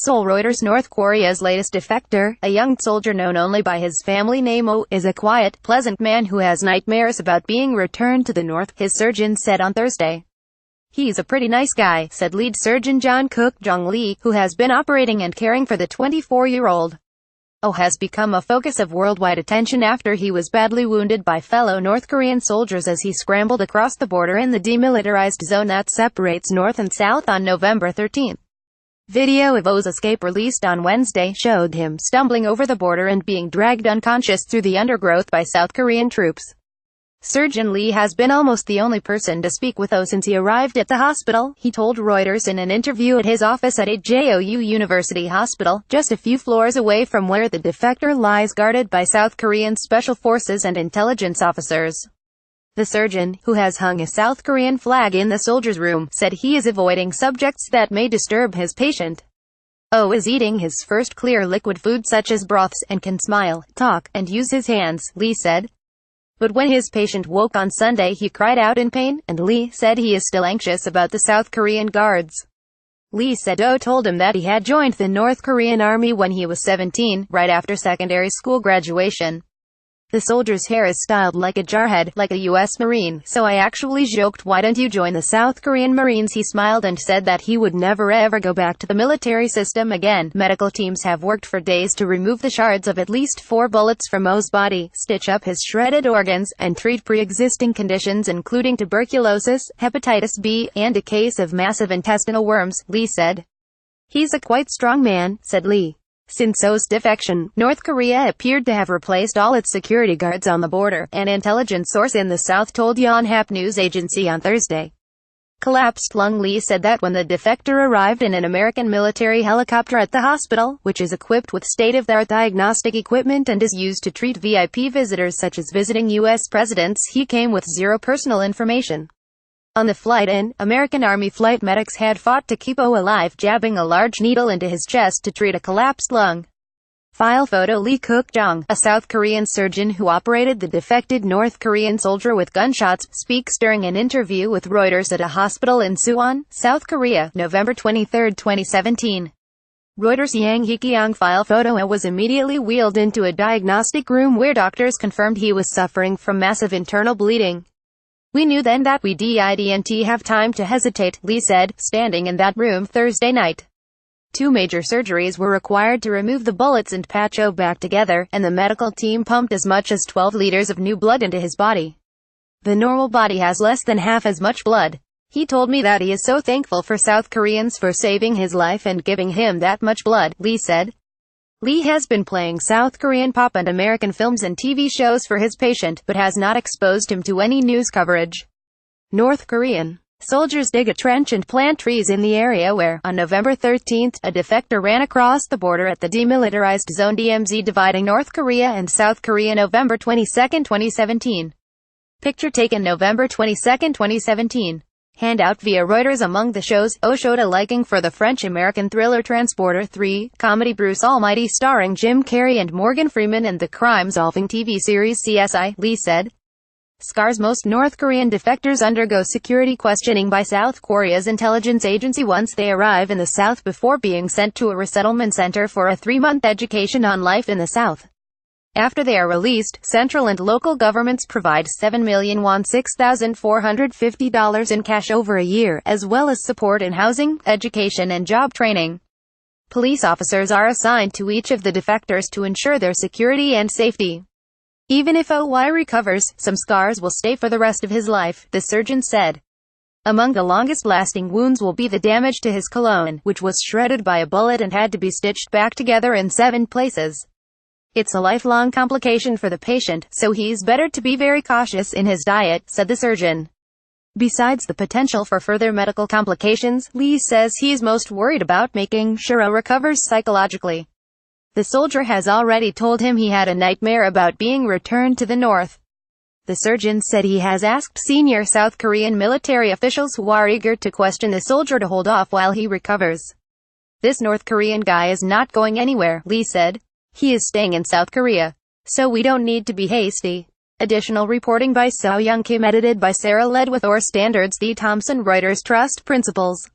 SEOUL Reuters North Korea's latest defector, a young soldier known only by his family name Oh, is a quiet, pleasant man who has nightmares about being returned to the North, his surgeon said on Thursday. "He's a pretty nice guy," said lead surgeon John CookJong Lee, who has been operating and caring for the 24-year-old. Oh has become a focus of worldwide attention after he was badly wounded by fellow North Korean soldiers as he scrambled across the border in the Demilitarized Zone that separates North and South on November 13. Video of Oh's escape released on Wednesday showed him stumbling over the border and being dragged unconscious through the undergrowth by South Korean troops. Surgeon Lee has been almost the only person to speak with Oh since he arrived at the hospital, he told Reuters in an interview at his office at JOU University Hospital, just a few floors away from where the defector lies guarded by South Korean special forces and intelligence officers. The surgeon, who has hung a South Korean flag in the soldier's room, said he is avoiding subjects that may disturb his patient. Oh is eating his first clear liquid food such as broths, and can smile, talk, and use his hands, Lee said. But when his patient woke on Sunday he cried out in pain, and Lee said he is still anxious about the South Korean guards. Lee said Oh told him that he had joined the North Korean army when he was 17, right after secondary school graduation. The soldier's hair is styled like a jarhead, like a U.S. Marine, so I actually joked, "Why don't you join the South Korean Marines?" He smiled and said that he would never ever go back to the military system again. Medical teams have worked for days to remove the shards of at least 4 bullets from Oh's body, stitch up his shredded organs, and treat pre-existing conditions including tuberculosis, hepatitis B, and a case of massive intestinal worms, Lee said. "He's a quite strong man," said Lee. Since Oh's defection, North Korea appeared to have replaced all its security guards on the border, an intelligence source in the South told Yonhap news agency on Thursday. Collapsed lung Lee said that when the defector arrived in an American military helicopter at the hospital, which is equipped with state-of-the-art diagnostic equipment and is used to treat VIP visitors such as visiting U.S. presidents, he came with zero personal information. On the flight in, American Army flight medics had fought to keep Oh alive, jabbing a large needle into his chest to treat a collapsed lung. File photo Lee CookJong, a South Korean surgeon who operated the defected North Korean soldier with gunshots, speaks during an interview with Reuters at a hospital in Suwon, South Korea, November 23, 2017. Reuters Yang Hekyong file photo Oh was immediately wheeled into a diagnostic room where doctors confirmed he was suffering from massive internal bleeding. "We knew then that we didn't have time to hesitate," Lee said, standing in that room Thursday night. 2 major surgeries were required to remove the bullets and patch Oh back together, and the medical team pumped as much as 12 liters of new blood into his body. "The normal body has less than half as much blood. He told me that he is so thankful for South Koreans for saving his life and giving him that much blood," Lee said. Lee has been playing South Korean pop and American films and TV shows for his patient, but has not exposed him to any news coverage. North Korean soldiers dig a trench and plant trees in the area where, on November 13, a defector ran across the border at the Demilitarized Zone DMZ dividing North Korea and South Korea November 22, 2017. Picture taken November 22, 2017. Handout via Reuters. Among the shows, Oh showed a liking for the French-American thriller Transporter 3, comedy Bruce Almighty starring Jim Carrey and Morgan Freeman, and the crime-solving TV series CSI, Lee said. Scars. Most North Korean defectors undergo security questioning by South Korea's intelligence agency once they arrive in the South before being sent to a resettlement center for a 3-month education on life in the South. After they are released, central and local governments provide 7 million won $6,450 in cash over a year, as well as support in housing, education and job training. Police officers are assigned to each of the defectors to ensure their security and safety. Even if OY recovers, some scars will stay for the rest of his life, the surgeon said. Among the longest-lasting wounds will be the damage to his colon, which was shredded by a bullet and had to be stitched back together in 7 places. "It's a lifelong complication for the patient, so he's better to be very cautious in his diet," said the surgeon. Besides the potential for further medical complications, Lee says he's most worried about making sure Oh recovers psychologically. The soldier has already told him he had a nightmare about being returned to the North. The surgeon said he has asked senior South Korean military officials who are eager to question the soldier to hold off while he recovers. "This North Korean guy is not going anywhere," Lee said. "He is staying in South Korea. So we don't need to be hasty." Additional reporting by Seo Young Kim, edited by Sarah Ledwith. Or Standards. The Thomson Reuters Trust Principles.